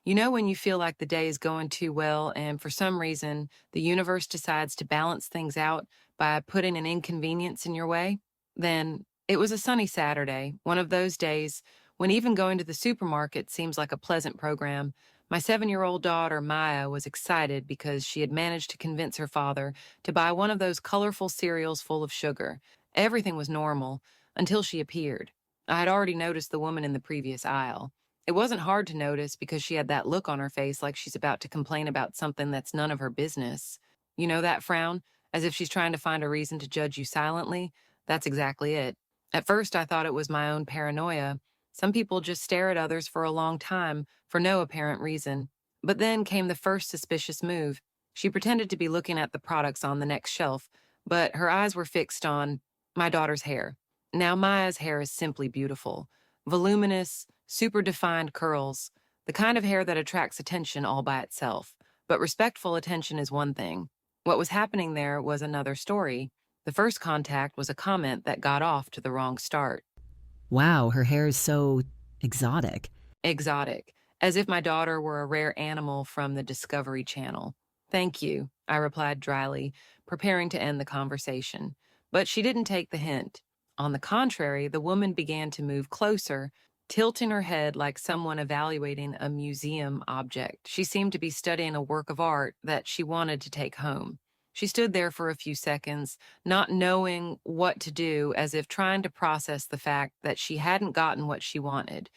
You know, when you feel like the day is going too well, and for some reason, the universe decides to balance things out by putting an inconvenience in your way? Then it was a sunny Saturday, one of those days when even going to the supermarket seems like a pleasant program. My 7-year-old daughter, Maya, was excited because she had managed to convince her father to buy one of those colorful cereals full of sugar. Everything was normal until she appeared. I had already noticed the woman in the previous aisle. It wasn't hard to notice because she had that look on her face like she's about to complain about something that's none of her business. You know that frown? As if she's trying to find a reason to judge you silently? That's exactly it. At first, I thought it was my own paranoia. Some people just stare at others for a long time for no apparent reason. But then came the first suspicious move. She pretended to be looking at the products on the next shelf, but her eyes were fixed on my daughter's hair. Now, Maya's hair is simply beautiful. Voluminous, super defined curls, the kind of hair that attracts attention all by itself. But respectful attention is one thing. What was happening there was another story. The first contact was a comment that got off to the wrong start. Wow, her hair is so exotic. Exotic, as if my daughter were a rare animal from the Discovery Channel. Thank you, I replied dryly, preparing to end the conversation. But she didn't take the hint. On the contrary, the woman began to move closer, tilting her head like someone evaluating a museum object. She seemed to be studying a work of art that she wanted to take home. She stood there for a few seconds, not knowing what to do, as if trying to process the fact that she hadn't gotten what she wanted.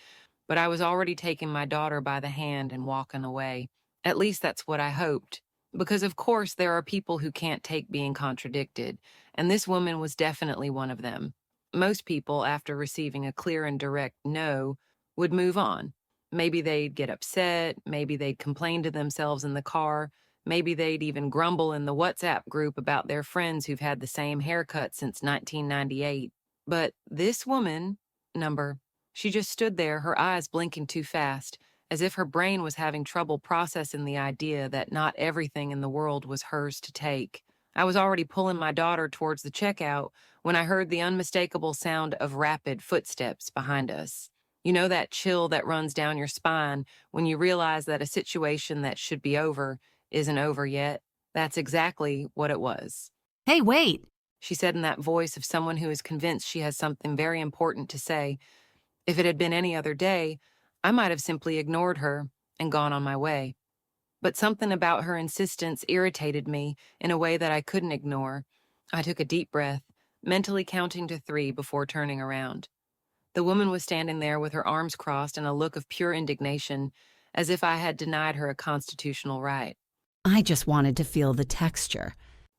But I was already taking my daughter by the hand and walking away. At least that's what I hoped. Because, of course, there are people who can't take being contradicted, and this woman was definitely one of them. Most people, after receiving a clear and direct no, would move on. Maybe they'd get upset, maybe they'd complain to themselves in the car, maybe they'd even grumble in the WhatsApp group about their friends who've had the same haircut since 1998. But this woman, number she just stood there, her eyes blinking too fast, as if her brain was having trouble processing the idea that not everything in the world was hers to take. I was already pulling my daughter towards the checkout when I heard the unmistakable sound of rapid footsteps behind us. You know that chill that runs down your spine when you realize that a situation that should be over isn't over yet? That's exactly what it was. Hey, wait! She said in that voice of someone who is convinced she has something very important to say. If it had been any other day, I might have simply ignored her and gone on my way. But something about her insistence irritated me in a way that I couldn't ignore. I took a deep breath, mentally counting to 3 before turning around. The woman was standing there with her arms crossed and a look of pure indignation, as if I had denied her a constitutional right. I just wanted to feel the texture.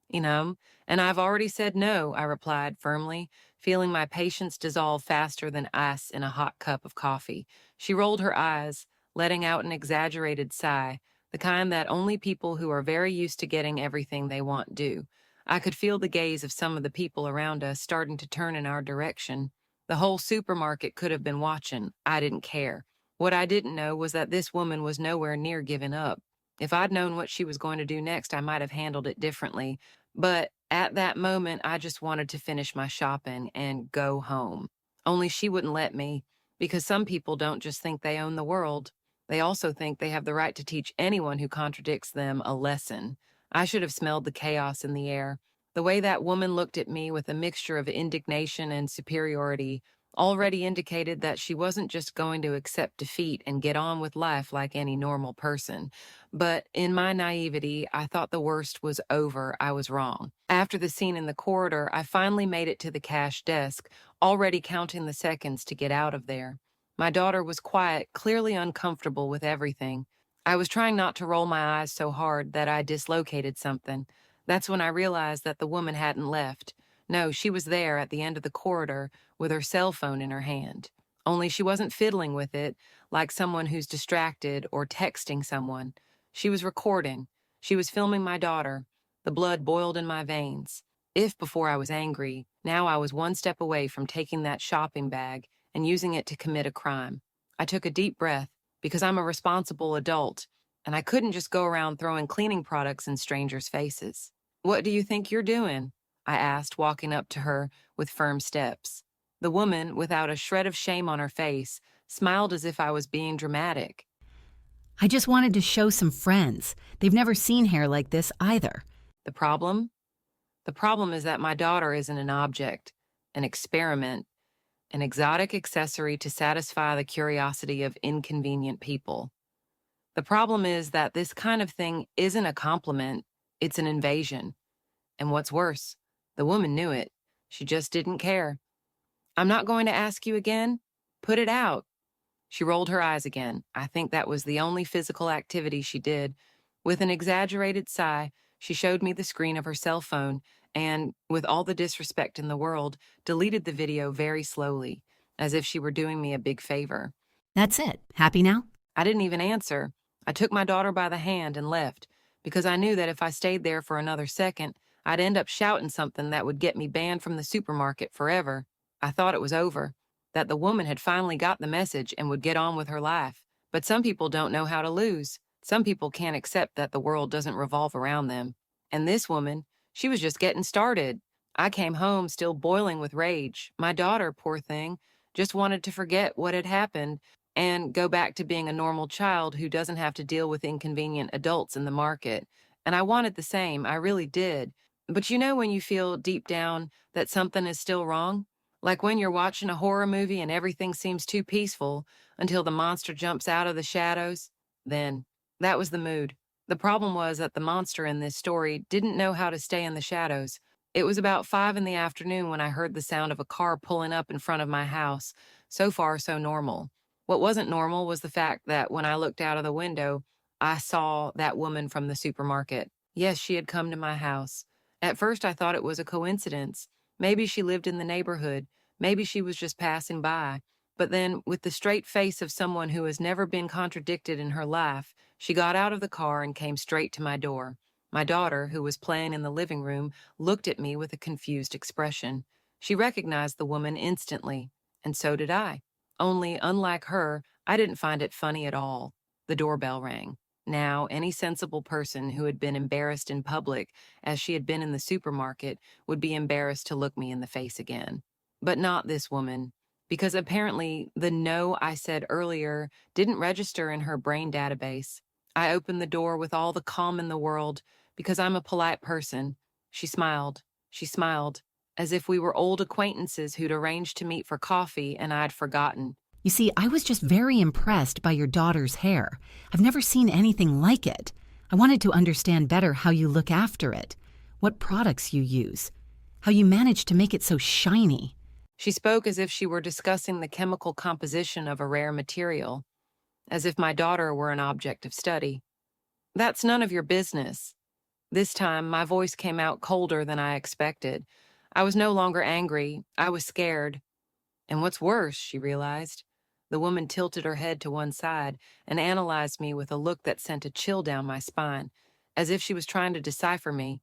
You know, and I've already said no, I replied firmly, feeling my patience dissolve faster than ice in a hot cup of coffee. She rolled her eyes, letting out an exaggerated sigh, the kind that only people who are very used to getting everything they want do. I could feel the gaze of some of the people around us starting to turn in our direction. The whole supermarket could have been watching. I didn't care. What I didn't know was that this woman was nowhere near giving up. If I'd known what she was going to do next, I might have handled it differently. But at that moment, I just wanted to finish my shopping and go home. Only she wouldn't let me, because some people don't just think they own the world. They also think they have the right to teach anyone who contradicts them a lesson. I should have smelled the chaos in the air. The way that woman looked at me with a mixture of indignation and superiority already indicated that she wasn't just going to accept defeat and get on with life like any normal person. But in my naivety, I thought the worst was over. I was wrong. After the scene in the corridor, I finally made it to the cash desk, already counting the seconds to get out of there. My daughter was quiet, clearly uncomfortable with everything. I was trying not to roll my eyes so hard that I dislocated something. That's when I realized that the woman hadn't left. No, she was there at the end of the corridor with her cell phone in her hand. Only she wasn't fiddling with it like someone who's distracted or texting someone. She was recording. She was filming my daughter. The blood boiled in my veins. If before I was angry, now I was one step away from taking that shopping bag and using it to commit a crime. I took a deep breath because I'm a responsible adult, and I couldn't just go around throwing cleaning products in strangers' faces. What do you think you're doing? I asked, walking up to her with firm steps. The woman, without a shred of shame on her face, smiled as if I was being dramatic. I just wanted to show some friends. They've never seen hair like this either. The problem? The problem is that my daughter isn't an object, an experiment, an exotic accessory to satisfy the curiosity of inconvenient people. The problem is that this kind of thing isn't a compliment, it's an invasion. And what's worse, the woman knew it. She just didn't care. I'm not going to ask you again. Put it out. She rolled her eyes again. I think that was the only physical activity she did. With an exaggerated sigh, she showed me the screen of her cell phone and, with all the disrespect in the world, deleted the video very slowly, as if she were doing me a big favor. That's it. Happy now? I didn't even answer. I took my daughter by the hand and left, because I knew that if I stayed there for another second, I'd end up shouting something that would get me banned from the supermarket forever. I thought it was over, that the woman had finally got the message and would get on with her life. But some people don't know how to lose. Some people can't accept that the world doesn't revolve around them. And this woman, she was just getting started. I came home still boiling with rage. My daughter, poor thing, just wanted to forget what had happened and go back to being a normal child who doesn't have to deal with inconvenient adults in the market. And I wanted the same, I really did. But you know when you feel deep down that something is still wrong? Like when you're watching a horror movie and everything seems too peaceful until the monster jumps out of the shadows? Then, that was the mood. The problem was that the monster in this story didn't know how to stay in the shadows. It was about 5 in the afternoon when I heard the sound of a car pulling up in front of my house. So far, so normal. What wasn't normal was the fact that when I looked out of the window, I saw that woman from the supermarket. Yes, she had come to my house. At first, I thought it was a coincidence. Maybe she lived in the neighborhood. Maybe she was just passing by. But then, with the straight face of someone who has never been contradicted in her life, she got out of the car and came straight to my door. My daughter, who was playing in the living room, looked at me with a confused expression. She recognized the woman instantly, and so did I. Only, unlike her, I didn't find it funny at all. The doorbell rang. Now, any sensible person who had been embarrassed in public, as she had been in the supermarket, would be embarrassed to look me in the face again. But not this woman, because apparently the no I said earlier didn't register in her brain database. I opened the door with all the calm in the world, because I'm a polite person. She smiled, as if we were old acquaintances who'd arranged to meet for coffee and I'd forgotten. You see, I was just very impressed by your daughter's hair. I've never seen anything like it. I wanted to understand better how you look after it, what products you use, how you manage to make it so shiny. She spoke as if she were discussing the chemical composition of a rare material, as if my daughter were an object of study. That's none of your business. This time, my voice came out colder than I expected. I was no longer angry. I was scared. And what's worse, she realized. The woman tilted her head to one side and analyzed me with a look that sent a chill down my spine, as if she was trying to decipher me.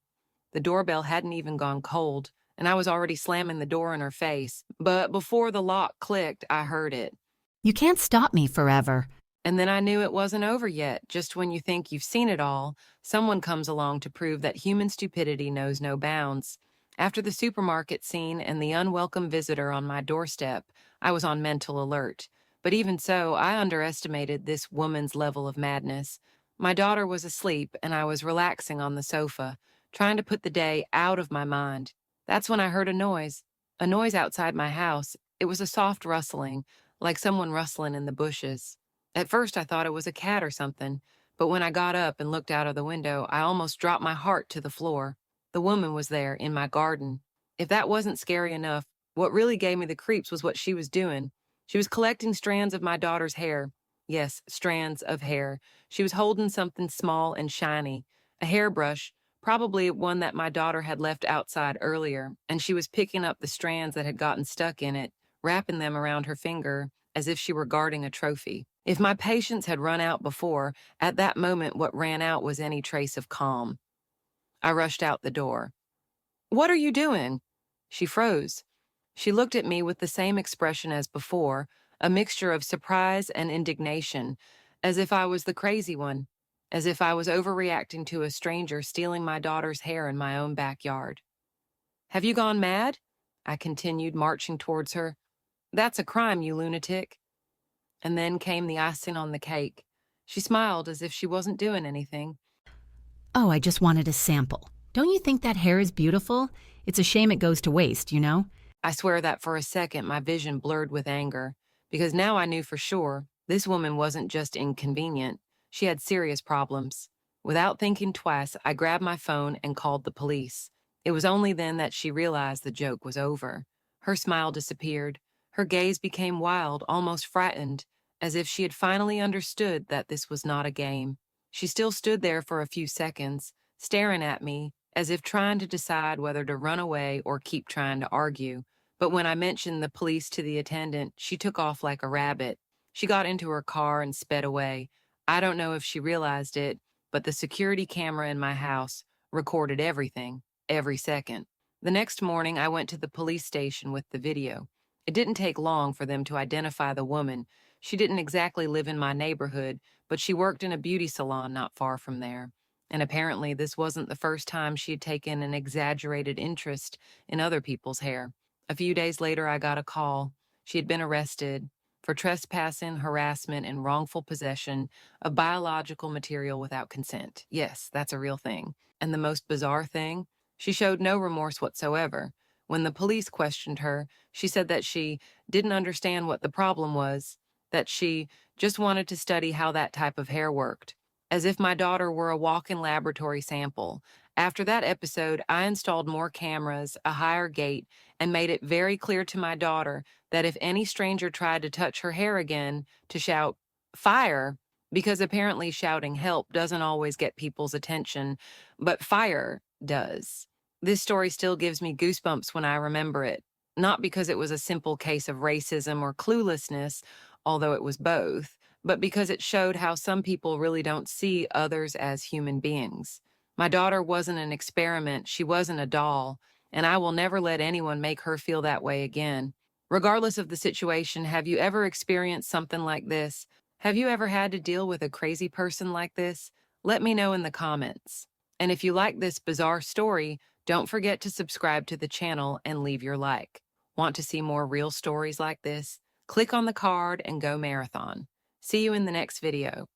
The doorbell hadn't even gone cold, and I was already slamming the door in her face. But before the lock clicked, I heard it. You can't stop me forever. And then I knew it wasn't over yet. Just when you think you've seen it all, someone comes along to prove that human stupidity knows no bounds. After the supermarket scene and the unwelcome visitor on my doorstep, I was on mental alert. But even so, I underestimated this woman's level of madness. My daughter was asleep, and I was relaxing on the sofa, trying to put the day out of my mind. That's when I heard a noise outside my house. It was a soft rustling, like someone rustling in the bushes. At first, I thought it was a cat or something, but when I got up and looked out of the window, I almost dropped my heart to the floor. The woman was there, in my garden. If that wasn't scary enough, what really gave me the creeps was what she was doing. She was collecting strands of my daughter's hair. Yes, strands of hair. She was holding something small and shiny, a hairbrush, probably one that my daughter had left outside earlier, and she was picking up the strands that had gotten stuck in it, wrapping them around her finger as if she were guarding a trophy. If my patience had run out before, at that moment what ran out was any trace of calm. I rushed out the door. "What are you doing?" She froze. She looked at me with the same expression as before, a mixture of surprise and indignation, as if I was the crazy one, as if I was overreacting to a stranger stealing my daughter's hair in my own backyard. "Have you gone mad?" I continued, marching towards her. "That's a crime, you lunatic." And then came the icing on the cake. She smiled as if she wasn't doing anything. Oh, I just wanted a sample. Don't you think that hair is beautiful? It's a shame it goes to waste, you know? I swear that for a second my vision blurred with anger, because now I knew for sure this woman wasn't just inconvenient, she had serious problems. Without thinking twice, I grabbed my phone and called the police. It was only then that she realized the joke was over. Her smile disappeared. Her gaze became wild, almost frightened, as if she had finally understood that this was not a game. She still stood there for a few seconds, staring at me, as if trying to decide whether to run away or keep trying to argue. But when I mentioned the police to the attendant, she took off like a rabbit. She got into her car and sped away. I don't know if she realized it, but the security camera in my house recorded everything, every second. The next morning, I went to the police station with the video. It didn't take long for them to identify the woman. She didn't exactly live in my neighborhood, but she worked in a beauty salon not far from there. And apparently, this wasn't the first time she had taken an exaggerated interest in other people's hair. A few days later, I got a call. She had been arrested for trespassing, harassment, and wrongful possession of biological material without consent. Yes, that's a real thing. And the most bizarre thing, she showed no remorse whatsoever. When the police questioned her, she said that she didn't understand what the problem was, that she just wanted to study how that type of hair worked, as if my daughter were a walk-in laboratory sample. After that episode, I installed more cameras, a higher gate, and made it very clear to my daughter that if any stranger tried to touch her hair again, to shout, "Fire!" Because apparently shouting help doesn't always get people's attention, but fire does. This story still gives me goosebumps when I remember it, not because it was a simple case of racism or cluelessness, although it was both, but because it showed how some people really don't see others as human beings. My daughter wasn't an experiment, she wasn't a doll, and I will never let anyone make her feel that way again. Regardless of the situation, have you ever experienced something like this? Have you ever had to deal with a crazy person like this? Let me know in the comments. And if you like this bizarre story, don't forget to subscribe to the channel and leave your like. Want to see more real stories like this? Click on the card and go marathon. See you in the next video.